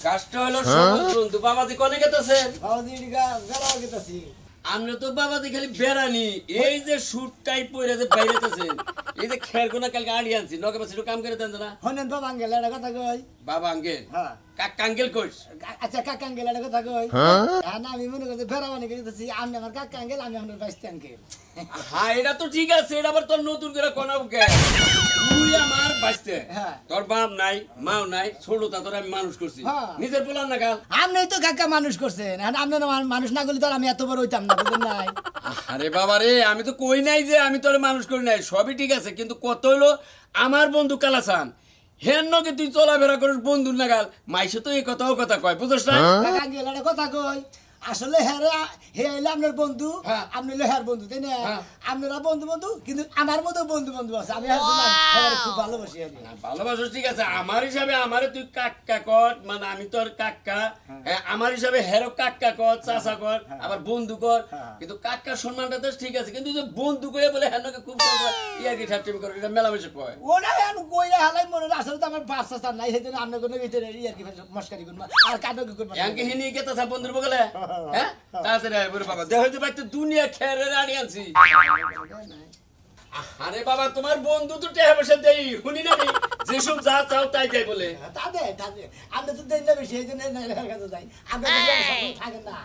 কাজটা হলো সবুজ বন্ধু। বাবাজি কোনে গেতেছেন? বাবাজি বেড়াও গেতাছি। আমরা তো বাবাজি খালি বেড়ানি, এই যে শুট টাইপ পরে যে বাইরেতেছেন, এই যে খের কোনা কালকে আড়ি আনছি, নকে পাশে কাম করে দেন না। হনেন বাবা আঙ্গেল একটা কথা কই। বাবা আঙ্গেল? হ্যাঁ। কাকা আঙ্গেল কইস? আচ্ছা কাকা আঙ্গেল একটা কথা কই। হ্যাঁ না আমি মনে করতে বেড়াবানি গেতাছি, আমি আমার কাকা আঙ্গেল, আমি আমার বাইস্তে আঙ্গেল। হ্যাঁ এটা তো ঠিক আছে, এটা আবার তোর নতুন করে কোনাও কে? তুই আমার বাইস্তে, তোর বাপ নাই মাও নাই, ছোটটা তোর আমি মানুষ করছি, নিজের পোলার না গাল। আপনি তো কাকা মানুষ করছেন, আপনি মানুষ না করলে তো আমি এত বড় হইতাম না, বুঝলেন নাই? আরে বাবা রে, আমি তো কই নাই যে আমি তোর মানুষ করি নাই, সবই ঠিক আছে, কিন্তু কত হইলো আমার বন্ধু কালাসান, হেন নকে তুই চলাফেরা করিস বন্ধুর নাগাল, মাইসে তো এই কথাও কথা কয়, বুঝছ না? কাকা আঙ্গেল একটা কথা কই, আসলে হে হইলে আপনার বন্ধু, আপনি হইলে হ্যার বন্ধু, তাই না? আপনারা বন্ধু বন্ধু, কিন্তু আমার মতো বন্ধু বন্ধু আছে, আমি খুব ভালোবাসি। ভালোবাসো ঠিক আছে, আমার হিসাবে আমারে তুই কাক্কা কর, মানে আমি তোর কাক্কা, আমার হিসাবে হেরো কাক্কা কর, চাচা কর, আবার বন্ধু কর, কিন্তু কাক্কার সম্মানটা তো ঠিক আছে, কিন্তু যে বন্ধু কয়ে বলে হেনকে খুব ইয়ার্কি ঠাট্টামি করে, এটা মেলামেশা কয়। ওরা আমি কইরা হালাই মনে আসলে তো আমার বাচ্চা চান নাই, সেজন্য আপনি কোনো ভিতরে ইয়ার্কি মস্কারি করব আর কাটকে করব। ইয়ার্কি হিনি গেতা সব বন্ধুর বগলে, হ্যাঁ? তাছাড়া বলে বাবা দেখো যে ভাই তো দুনিয়া খেরে রাড়ি আনছি। আরে বাবা তোমার বন্ধু তো টেহা পয়সা দেই, শুনি না যেসব যা চাও তাই যাই বলে। তাতে আমরা তো দেন না বেশি, এই জন্য কাছে যাই, আমরা থাকেন না।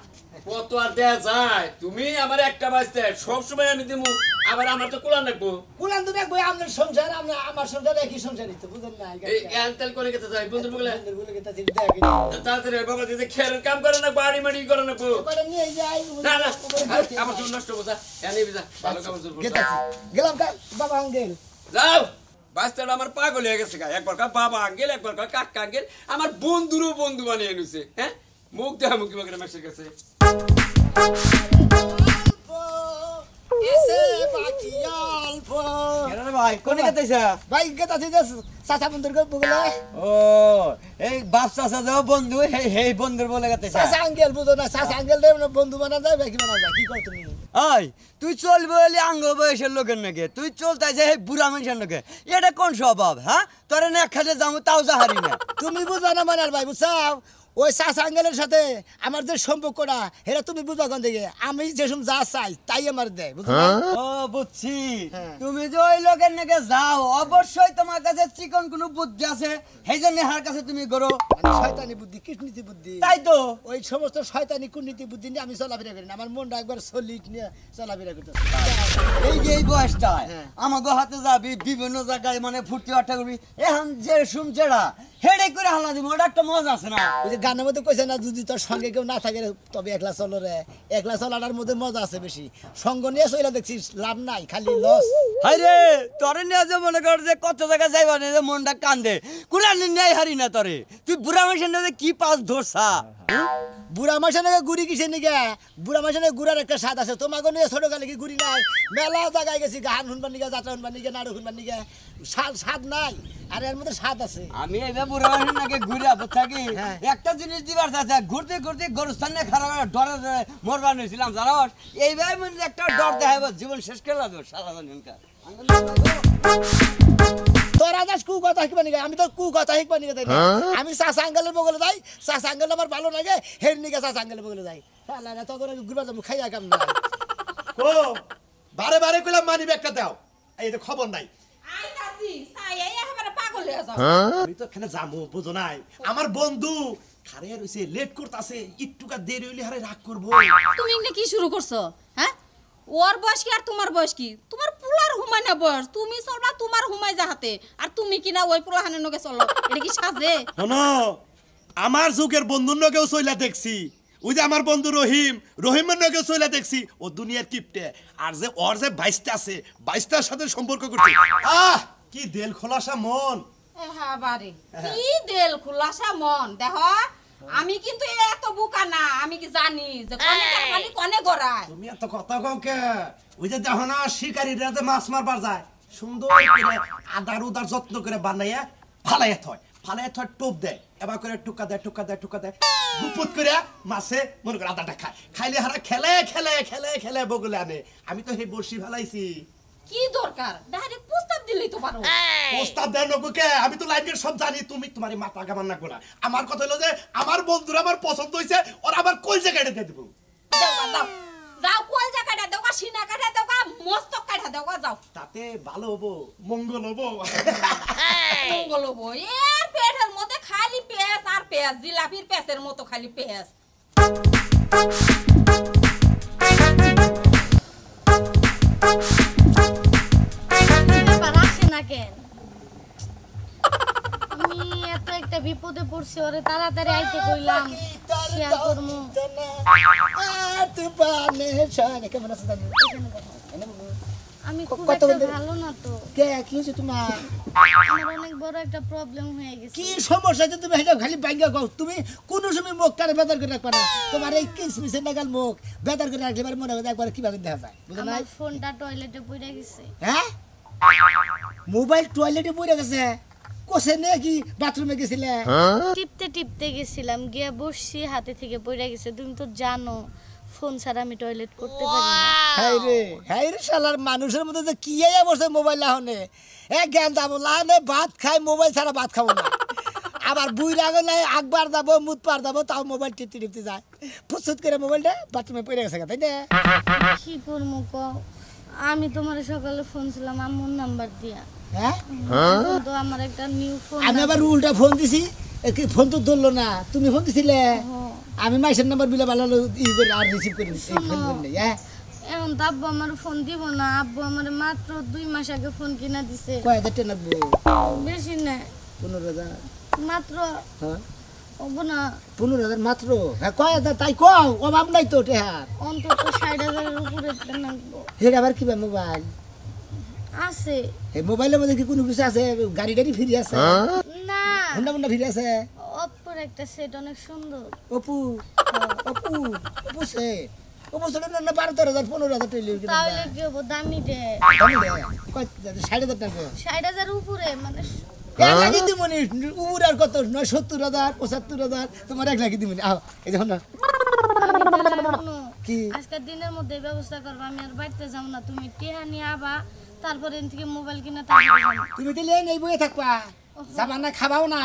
কত আর দেয়া যায়, তুমি আমার একটা বাঁচতে সবসময় আমি দিমু, আবার আমার তো কুলান রাখবো। কুলান তো রাখবো, আপনার সংসার আমার সংসার একই সংসারই তো, বুঝেন না? এই এনতেল করে গেতে যাই বন্ধুর বগলে, বলে গেতে দেখি তাড়াতাড়ি বাবা দিতে খেলের কাম করে না, বাড়ি মাড়ি করে না, করে নিয়ে যাই। না না আমার চুল নষ্ট বোঝা, এনে বিজা ভালো কাম চুল গেলাম বাবা আঙ্গেল। যাও, বাচ্চাটা আমার পাগল হয়ে গেছে, একবার কয় বাবা আঙ্গেল, একবার কয় কাকা আঙ্গেল, আমার বন্ধুরও বন্ধু বানিয়ে এনেছে। হ্যাঁ, মুখ দেখা মুখি বাগের মাসের কাছে। ভাই কোনে গেতেছ? ভাই গেতাছি যে চাচা বন্ধুর বগলে। ও এই বাপ চাচা যে বন্ধু, এই বন্ধুর বলে গেতেছ? চাচা আঙ্গেল বুঝো না, চাচা আঙ্গেল বন্ধু বানা যায়, বাকি বানা যায়, কি কর তুমি? আই তুই চলবি বলে আঙ্গ বয়সের লোকের নাকি, তুই চলতে যে বুড়া মানুষের নাকি, এটা কোন স্বভাব? হ্যাঁ তোর না খাতে যাবো তাও যাহারি না। তুমি বুঝবা না মানার ভাই, বুঝছাও? ওই চাচা আঙ্গেলের সাথে আমার যে সম্পর্কটা, এটা তুমি বুঝবা কোন থেকে? আমি যেসব যা চাই তাই আমার দেয়, বুঝছো? ও বুঝছি, তুমি যে ওই লোকের নাকি যাও, অবশ্যই তোমার কাছে চিকন কোনো বুদ্ধি আছে, সেই জন্য হার কাছে তুমি করো। শয়তানি বুদ্ধি, কূটনীতি বুদ্ধি। তাই তো ওই সমস্ত শয়তানি কূটনীতি বুদ্ধি নিয়ে আমি চলাফেরা করি না, আমার মনটা একবার সলিড নিয়ে চলাফেরা করতেছে। এই যে এই বয়সটায় আমাকে হাতে যাবি বিভিন্ন জায়গায়, মানে ফুর্তি আটটা করবি, এখন যে শুন যেটা হেডে করে হালা দিব, ওটা একটা মজা আছে না? ওই যে গানের মধ্যে কইছে না, যদি তোর সঙ্গে কেউ না থাকে তবে একলা চলো রে, একলা চলাটার মধ্যে মজা আছে বেশি, সঙ্গ নিয়ে চলে দেখছিস লাভ নাই, খালি লস। হাই রে তোরে নিয়ে যে মনে কর যে কত জায়গায় যাইবা না, যে মনটা কান্দে, কুলানি নেই হারি না তোরে, তুই বুড়া মানুষের নিয়ে কি পাস ধরছা? বুড়া মাসে নাকি গুড়ি কিসে নিগে? বুড়া মাসে নাকি গুড়ার একটা স্বাদ আছে, তোমাকে নিয়ে ছোট কালে কি গুড়ি নাই? মেলা জায়গায় গেছি, গান শুনবার নিগে, যাত্রা শুনবার নিগে, নাটক শুনবার নিগে, স্বাদ নাই, আর এর মধ্যে স্বাদ আছে। আমি এইবার বুড়া মানুষের নাকি ঘুরে থাকি, একটা জিনিস দিবার চাচ্ছে, ঘুরতে ঘুরতে গরুস্থানে খারাপ ডরে ডরে মরবার নিয়েছিলাম, জানো? এইবার মানে একটা ডর দেখাবো, জীবন শেষ করে লাগবে সারা দিনকার। তোরা যাস কু কথা শিখবা নিগে, আমি তো কু কথা শিখবা নিগে তাই না? আমি চাচা আঙ্গেলের বগলে যাই, চাচা আঙ্গেল আমার ভালো লাগে, হের নিগে চাচা আঙ্গেলের বগলে যাই, তখন ঘুরবা যাবো, খাইয়া কাম না। কো বারে বারে কইলাম মানি ব্যাগটা দাও, এই তো খবর নাই। আইতাছি সাই এই একেবারে পাগল হয়ে যাও। আমি তো এখানে যাবো, বুঝো নাই? আমার বন্ধু খারে রইছে, লেট করতেছে, একটুকা দেরি হইলে হারে রাগ করবো। তুমি এনে কি শুরু করছো? হ্যাঁ, ওর বয়স কি আর তোমার বয়স কি? তোমার পুলার হুমাই না বয়স, তুমি চলবা তোমার হুমাই যাহাতে, আর তুমি কি না ওই পুলাহানের নগে চলো, এটা কি সাজে? শোনো, আমার যুগের বন্ধুর লগেও চইলা দেখছি, ওই যে আমার বন্ধু রহিমের লগেও চইলা দেখছি, ও দুনিয়ার কিপটে, আর যে ওর যে 22টা আছে, 22টার সাথে সম্পর্ক করছে। কি দেল খোলাসা মন! হ্যাঁ বারে, কি দেল খুলাসা মন! দেখো আমি কিন্তু এত বোকা না, আমি কি জানি যে কোনে কারখানি কোনে গড়ায়। তুমি এত কথা কও কে? ওই যে দেখো না শিকারীরা যে মাছ মারবার যায়, সুন্দর করে আদার উদার যত্ন করে বানাইয়া ফালাইয়া থয় টোপ দেয়, এবার করে টুকা দেয়, গুপুত করে মাছে মনে করে আদাটা খায়, খাইলে হারা খেলে বগলে আনে। আমি তো সেই বড়শি ফেলাইছি, কি দরকার ডাইরেক্ট প্রস্তাব দিলেই তো পারো প্রস্তাব দেন কে? আমি তো লাইনের সব জানি, তুমি তোমার মাথা কামান না করা। আমার কথা হলো যে আমার বন্ধুরা আমার পছন্দ হইছে, ওর আবার কই জায়গাটা দিয়ে দেব। যাও যাও যাও কোন জায়গাটা দাও সিনা কাটা দাও মস্তক কাটা দাও যাও তাতে ভালো হবো, মঙ্গল হবো। মঙ্গল হবো এর পেটের মধ্যে খালি পেঁয়াজ আর পেঁয়াজ জিলাপির পেঁয়াজের মতো খালি পেঁয়াজ আমি এত একটা বিপদে পড়ছি ওরে তাড়াতাড়ি আইতে কইলাম শেয়ার করমু তুফানে শানে কেমন আছো জানি আমি খুব কত একটা বন্ধু? ভালো না তো কে কি হইছে তোমার? আমার অনেক বড় একটা প্রবলেম হয়ে গেছে কি সমস্যা যে তুমি এটা খালি ভাঙ্গা গাও? তুমি কোন সময় মুখটারে বেদার করে রাখবা না। তোমার এই কিসমিসের নাগাল মুখ বেদার করে রাখলে এবার মনে হবে একবার কিভাবে দেখা যায়, বুঝো না? আমার ফোনটা টয়লেটে পড়ে গেছে হ্যাঁ, মোবাইল টয়লেটে পড়ে গেছে? কোসে নাকি বাথরুমে গেছিলে? টিপতে টিপতে গেছিলাম গিয়ে বসছি হাতে থেকে পড়ে গেছে তুমি তো জানো ফোন ছাড়া আমি টয়লেট করতে পারি না হাই রে শালার মানুষের মধ্যে যে কি আইয়া বসে মোবাইল লাহনে জ্ঞান যাবো লাহনে ভাত খাই মোবাইল ছাড়া ভাত খাবো না। আবার বুই রাগে নাই আকবার যাবো মুদ পার যাবো তাও মোবাইল টিপতে টিপতে যায় ফুসফুস করে মোবাইলটা বাথরুমে পড়ে গেছে তাই না? কি করবো কও আমি তোমার সকালে ফোন ছিলাম আম্মুর নাম্বার দিয়া হ্যাঁ, তো আমার একটা নিউ ফোন আমি আবার উল্টা ফোন দিছি, ফোন তো ধরলো না। তুমি ফোন দিছিলে, আমি মাইসের নাম্বার বিলে ভালো ই করে আর রিসিভ করি ফোন করি। হ্যাঁ, এখন তো আব্বু আমার ফোন দিব না আব্বু আমার মাত্র 2 মাস আগে ফোন কিনা দিছে কয় হাজার টাকা লাগবো? বেশি না 15,000। মাত্র হ্যাঁ, হবো না 15,000 মাত্র? হ্যাঁ, কয় হাজার তাই কও, অভাব নাই তো টেহার। অন্তত 60,000-এর উপরে লাগবো হেড আবার কিবা মোবাইল? আছে এই মোবাইলের মধ্যে কি কোনো কিছু আছে? গাড়ি টাড়ি ফ্রি আছে? না হুন্ডা মুন্ডা ফ্রি আছে? অপ্পোর একটা সেট অনেক সুন্দর অপু অপু অপু সে অপু সেটা না 12,000 15,000 টাকা তাহলে কি হবো দামি দে 60,000 টাকা 60,000 উপরে মানে লাগি দিমনি উর আর কত 70,000 75,000 তোমার 1 লাখ দিমনি। আও এই দেখো না শোনো, কি আজকের দিনের মধ্যে ব্যবস্থা করবো আমি আর বাড়িতে যাবো না তুমি টিহা নিয়ে আবা তারপরে এখান থেকে মোবাইল কিনা তারপরে যাবো। তুমি দিলে নেই বইয়ে থাকবা, যাবা না, খাবাও না।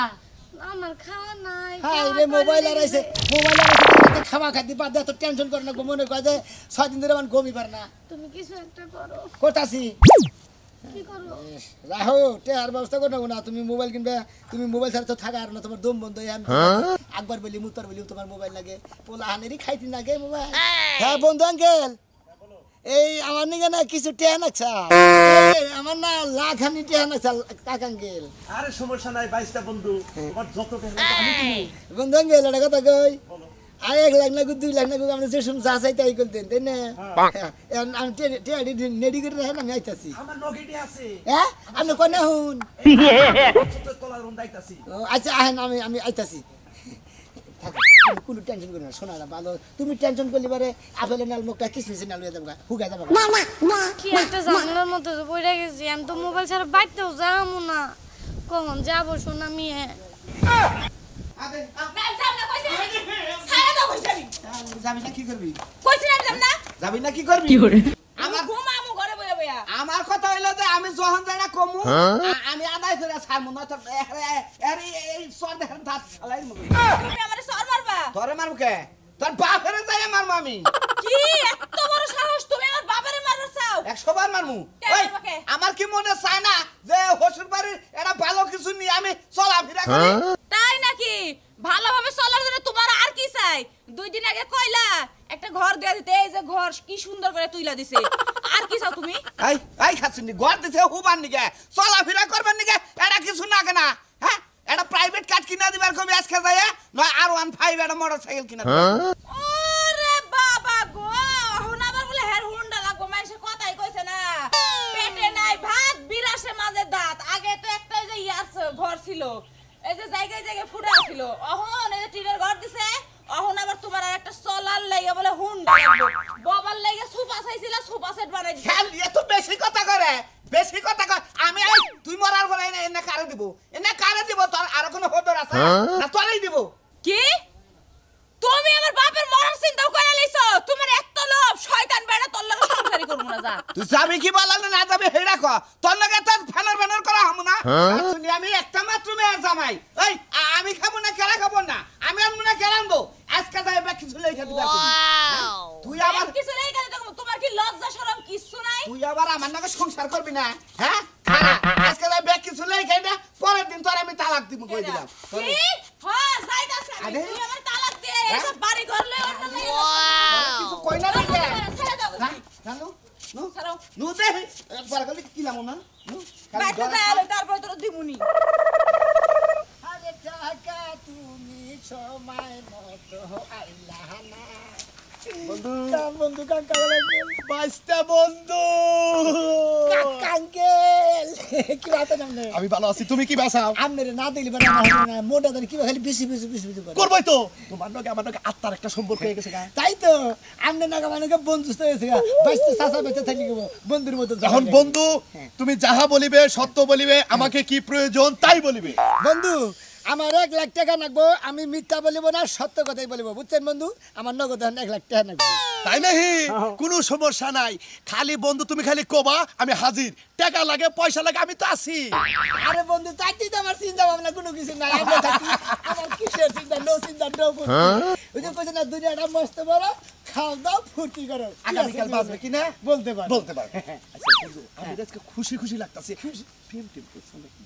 আমার খাওয়া নাই হ্যাঁ খাওয়া রে, মোবাইল করে আর দিছে। আইছে, মোবাইল আর আইছে, খাওয়া খাইতে বাদ দে, তো টেনশন করে না, মনে কয় যে 6 দিন ধরে আমার ঘুমই পারে না। তুমি কিছু একটা করো কোথাছি কি করো রাহো টেহার ব্যবস্থা করে নেবো না। তুমি মোবাইল কিনবে, তুমি মোবাইল ছাড়া তো থাকা আর না, তোমার দম বন্ধ। আমি একবার বলি মুতার বলি তোমার মোবাইল লাগে, পোলা হানেরই খাইতে লাগে মোবাইল। হ্যাঁ বন্ধু আঙ্কেল, এই আমার নিকে না কিছু টেহা নাকছা, আমার না লাখানি টেহা নাকছা কাকা আঙ্কেল। আরে সমস্যা নাই, 22টা বন্ধু, তোমার যত টাকা আমি দিবো। বন্ধু আঙ্কেল একটা কথা কই, আর 1 লাখ না 2 লাখ না আমরা যে শুন চা চাই তাই করতেন তাই না? আমি টেহা নেডি করে রাখেন, আমি আইতাছি। আমার নগেটি আছে, হ্যাঁ আপনি কয় না হুন? তোলার রুম দাইতাছি। আচ্ছা আহেন, আমি আইতাছি। কোনো টেনশন করি না, শোনা না ভালো। তুমি টেনশন করলে পারে আপেলের নাল মুখটা কিসমিসে নাল হয়ে যাবো, হুগা যাবো। কি একটা ঝামেলার মধ্যে তো পড়ে গেছি আমি তো মোবাইল ছাড়া বাড়িতেও যাবো না কখন যাবো শোনা মিয়া যাবি না কি করবি? কইছিলাম যাব না যাবি না কি করবি? আমার ঘুমামু ঘরে বইয়া বইয়া আমার কথা হইলো যে আমি যখন যাই না কমু আমি আদায় করে ছাড়মু না তো এই সর দেখেন দাঁত চালাই মু। তুমি আমারে সর মারবা তোরে মারবো কে? তোর বাপেরে যাই মারমু আমি। কি এত বড় সাহস তুমি আমার বাবারে মারবা চাও 100 বার মারমু। কে ওই, মারবে কে? আমার কি মনে চায় না যে হসুর বাড়ির এটা ভালো কিছু নিয়ে আমি চলাফেরা করি? তাই নাকি? ভালোভাবে চলার জন্য তোমার আর কি চাই? 2 দিন আগে কইলা একটা ঘর দেয়া দিতে, এই যে ঘর কি সুন্দর করে তুইলা দিছে, আর কি চাও তুমি? এই খাচ্ছি ঘর দিছে হুবার নিকে চলাফেরা করবার নিকে এটা কিছু না কেনা? হ্যাঁ, এটা প্রাইভেট কার কিনা দিবার কবি আজকে যায় নয় R15 এটা মোটরসাইকেল কিনা দিবা। ওরে বাবা গো, এখন আবার বলে হের হুন্ডা লাগবো, মাইসে কথাই কইছে না। পেটে নাই ভাত, বিরাসে মাঝে দাঁত। আগে তো একটাই যে ঘর ছিল, এই যে জায়গায় জায়গায় ফুটা ছিল। এখন এই যে টিনের ঘর দিছে, এখন আবার তোমার আর একটা সোলার লাইয়া বলে হুন্ডা লাগবো। বাবার লাইয়া সোফা চাইছিল, সোফা সেট বানাই দিছে। খেল এত বেশি কথা করে, বেশি কথা কর। আমি এই তুই মরার পরে এনে কারে দিব, এনে কারে দিব? তোর আর কোনো হদর আছে না? তোরই দিব। কি তুমি আমার বাপের মরার চিন্তা করে লাইছো? তোমার এত লোভ, শয়তান বেড়া তোর লাগে সংসারই করবো না যা তুই যাবি কি বলালে না যাবি হেডা ক তোর লগে তো ফেনার করা হামু না শুনি আমি একটা মাত্র মেয়ের জামাই এই আমি খাবো না কেরা খাবো না আমি আনবো না কেরা আনবো আজকে যাই বাকি ঝুলে খেতে পারবি তুই আবার কিছু নেই কেন তোমার কি লজ্জা শরম কিছু নাই তুই আবার আমার নাকি সংসার করবি না হ্যাঁ খারা আজকে যাই বাকি ঝুলে খেতে পরের দিন তোর আমি তালাক দিব কই দিলাম কি হ্যাঁ যাইতাছে আরে। তুই আমার তালাক দে এসব বাড়ি ঘর লই অন্য মেয়ে কিছু কই না রে ছেড়ে দাও না জানো নু ছাড়াও নু দে একবার গলি কি লামু না নু বাইতে যাই তারপর তোর দিমুনি আরে টাকা তুমি সময় মতো আইলা না বন্ধু বন্ধু কাকা বাইস্তা বন্ধু কাঙ্কেল কি বাত নামনে আমি ভালো আছি তুমি কি বাসাও আমনে না দিলি বানা না মোটা ধরে কি খালি বেশি বেশি বেশি বেশি করে করবই তো তোমার লগে আমার লগে আত্মার একটা সম্পর্ক হয়ে গেছে গা তাই তো আমনে না মানে বন্ধুস্ত হয়েছে বাইতে চাচা বেঁচে থাকি বন্ধুর মতো এখন বন্ধু তুমি যাহা বলিবে সত্য বলিবে আমাকে কি প্রয়োজন তাই বলিবে বন্ধু আমার 1 লাখ টাকা লাগবো আমি মিথ্যা বলিব না সত্য কথাই বলিব বুঝছেন বন্ধু আমার নগদ 1 লাখ টাকা লাগবে তাই নাহি কোনো সমস্যা নাই খালি বন্ধু তুমি খালি কোবা আমি হাজির টাকা লাগে পয়সা লাগে আমি তো আছি আরে বন্ধু তাইতেই তো আমার চিন্তা ভাবনা কোনো কিছু নাই আমরা থাকি আমার কিসের চিন্তা নো চিন্তা নো ওই যে কইছে না দুনিয়াটা মস্ত বড় খাও দাও ফুর্তি করো আগামীকাল বাজবে কি না বলতে পারো বলতে পারো আচ্ছা বন্ধু আমি আজকে খুশি খুশি লাগতাছে প্রেম টেম করছো নাকি?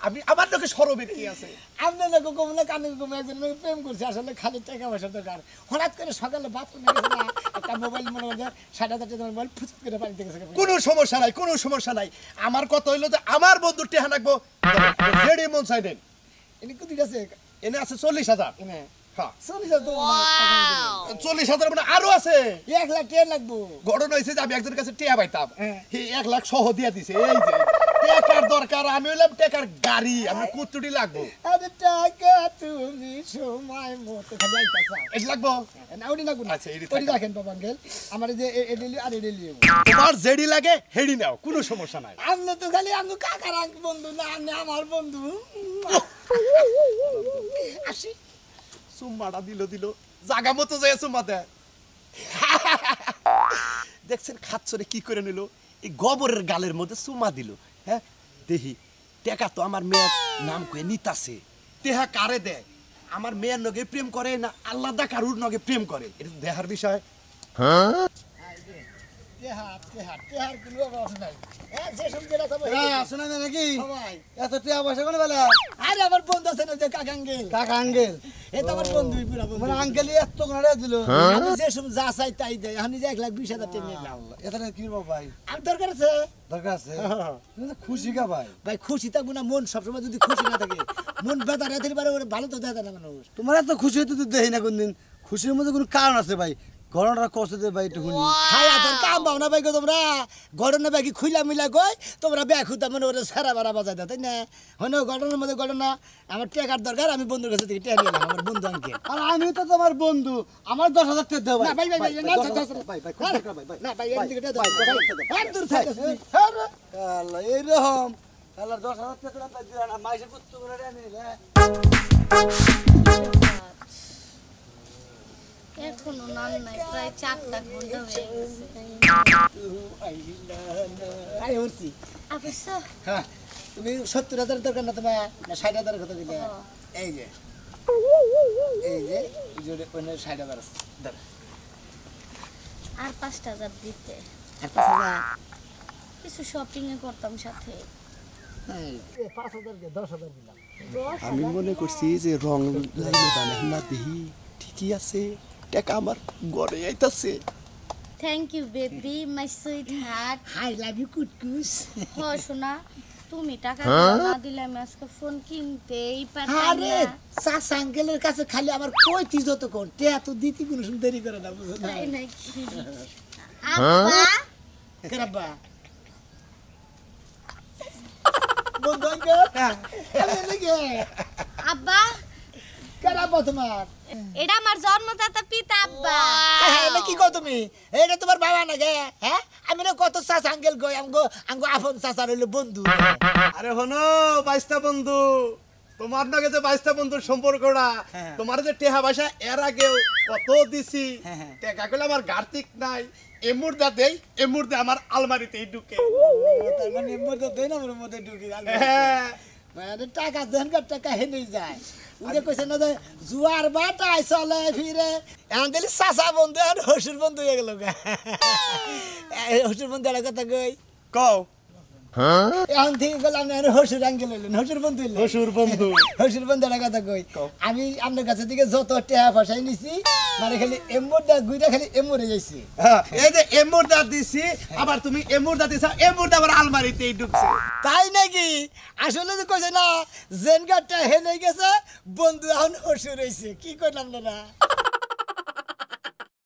আমি আমার লোকে সরবে কি আছে আমনে না কো কমলা কানে কম একজন মেয়ে প্রেম করছে আসলে খালি টাকা পয়সা দরকার হঠাৎ করে সকালে বাথরুমে গেছে না একটা মোবাইল মনে হয় 60,000 টাকা মোবাইল ফুট করে পানিতে গেছে কোনো সমস্যা নাই কোনো সমস্যা নাই আমার কথা হইলো যে আমার বন্ধু টেহা রাখবো জেডি মন সাইডেন এনে কুদি গেছে এনে আছে 40,000 এনে হ্যাঁ 40,000 তো 40,000 মানে আরো আছে 1 লাখ টাকা লাগবো ঘটনা হয়েছে যে আমি একজনের কাছে টিয়া পাইতাম হ্যাঁ। এই 1 লাখ সহ দিয়ে দিছে এই যে টাকার দরকার আমি হইলাম টাকার গাড়ি আমি কুতুটি লাগবো আরে টাকা তুমি সময় মতো খালি আইতাছ এই লাগবো না ওডি না গুণ আচ্ছা, এডি ওডি থাকা। রাখেন বাবা আঙ্কেল আমার এই যে এডেলি আর এডেলি তোমার জেডি লাগে হেডি নাও কোনো সমস্যা নাই আমনে তো খালি আমগো কাকার আঙ্ক বন্ধু না আমনে আমার বন্ধু আসি সুম্মাটা দিল জাগা মতো যায় সুম্মা দেয় দেখছেন খাচ্ছরে কি করে নিল এই গোবরের গালের মধ্যে সুম্মা দিল হ্যাঁ দেখি টেকা তো আমার মেয়ের নাম কয়ে নিতাছে তেহা কারে দেয় আমার মেয়ের নগে প্রেম করে না আল্লাদা কারুর নগে প্রেম করে এটা দেখার বিষয় তেহার কোনো অভাব নাই যে সব যেটা খাবো শোনা যায় নাকি সবাই এত টাকা পয়সা কোনে বেলা আরে আমার বন্ধু আছে না যে কাকা আঙ্কেল কাকা আঙ্কেল এই তো আমার বন্ধুই পুরা বন্ধু মানে আঙ্কেলই এত করে দিল আমি যে সব যা চাই তাই দেয় আমি যে 1,20,000 টাকা নিলাম এটা কি করবো ভাই আর দরকার আছে দরকার আছে তুমি তো খুশি কা ভাই ভাই খুশি থাকবো না মন সবসময় যদি খুশি না থাকে মন বেদা রেতে পারে ওরে ভালো তো দেয় না মানুষ তোমার এত খুশি হইতে তো দেখি না কোনদিন খুশির মধ্যে কোনো কারণ আছে ভাই ঘটনাটা কষ্ট দেয় ভাই একটু শুনি খায়া তোর কাম পাও না ভাই গো তোমরা ঘটনা ব্যাগি খুইলা মিলা কই তোমরা ব্যাগ খুঁতা মানে ওরা সারা বারা বাজাই দাও তাই না হন ঘটনার মধ্যে ঘটনা আমার টাকার দরকার আমি বন্ধুর কাছে থেকে টাকা নিলাম আমার বন্ধু আঙ্কেল আর আমি তো তোমার বন্ধু আমার 10,000 টাকা দাও না ভাই ভাই ভাই না না ভাই এর দিকে দাও ভাই দূর থেকে আল্লাহ এইরকম আল্লাহ 10,000 টাকা দাও দিলা না মাইসে কুত্তু করে আনি রে এখনো নান নাই প্রায় 4টা ঘন্টা হয়ে গেছে আরে উঠছি অবশ্য হ্যাঁ তুমি 70,000 দরকার না তোমার না 60,000 কথা দিলে এই যে জোরে ওনে 60,000 আছে দাও আর 5,000 দিতে আর 5,000 কিছু শপিং এ করতাম সাথে এই 5,000 কে 10,000 দিলাম আমি মনে করছি যে রং লাইনে বানাই না দেখি ঠিকই আছে টাকা আমার গড়ে আইতাছে thank you baby my sweetheart I love you কুটকুস হ শোনা তুমি টাকা না দিলে আমি আজকে ফোন কিনতেই পারতাম আরে না চাষ আঙ্কেলের কাছে খালি আমার কইতি যত কোন তে এত দিতি কোনো সময় দেরি করে না বুঝো না তাই নাকি আব্বা কেরাব্বা বন্ধু আঙ্কেল আমি লাগে আব্বা কেরাব্বা তোমার এটা আমার জন্মদাতা পিতা আব্বা এটা কি কও তুমি এটা তোমার বাবা না গে হ্যাঁ আমি না কত চাষ আঙ্কেল কই আমগো আপন চাচার হইলো বন্ধু আরে হনো বাইস্তা বন্ধু তোমার নাকি যে বাইশটা বন্ধুর সম্পর্কটা হ্যাঁ। তোমার যে টেহা পয়সা এর আগেও কত দিছি হ্যাঁ। টাকা গুলো আমার গার্তিক নাই এমুরদা দেই এমুরদা আমার আলমারিতেই ঢুকে তার মানে মধ্যে দুই নম্বরের মধ্যে ঢুকি হ্যাঁ মানে টাকা দেনকার টাকা হেনে যায় উনি কইছে না যে জুয়ার বাটাই চলে ফিরে এখন দিলি চাচা বন্ধু আর হসুর বন্ধু হয়ে গেল হসুর বন্ধু একটা কথা কই কও এখন থেকে গেলাম না হসুর আঙ্কেল হইলেন হসুর বন্ধু হইলেন হসুর বন্ধু হসুর বন্ধু একটা কথা কই আমি আপনার কাছে থেকে যত টেহা ফসাই নিছি মানে খালি এমুরটা গুইটা খালি এমুরে যাইছি হ্যাঁ, এই যে এমুরদা দিছি আবার তুমি এমুরদা দিছ এমুরদা আমার আলমারিতেই ঢুকছে তাই নাকি আসলে তো কইছে না জেনগারটা হেনে গেছে বন্ধু এখন হসুর হইছে কি কইলাম না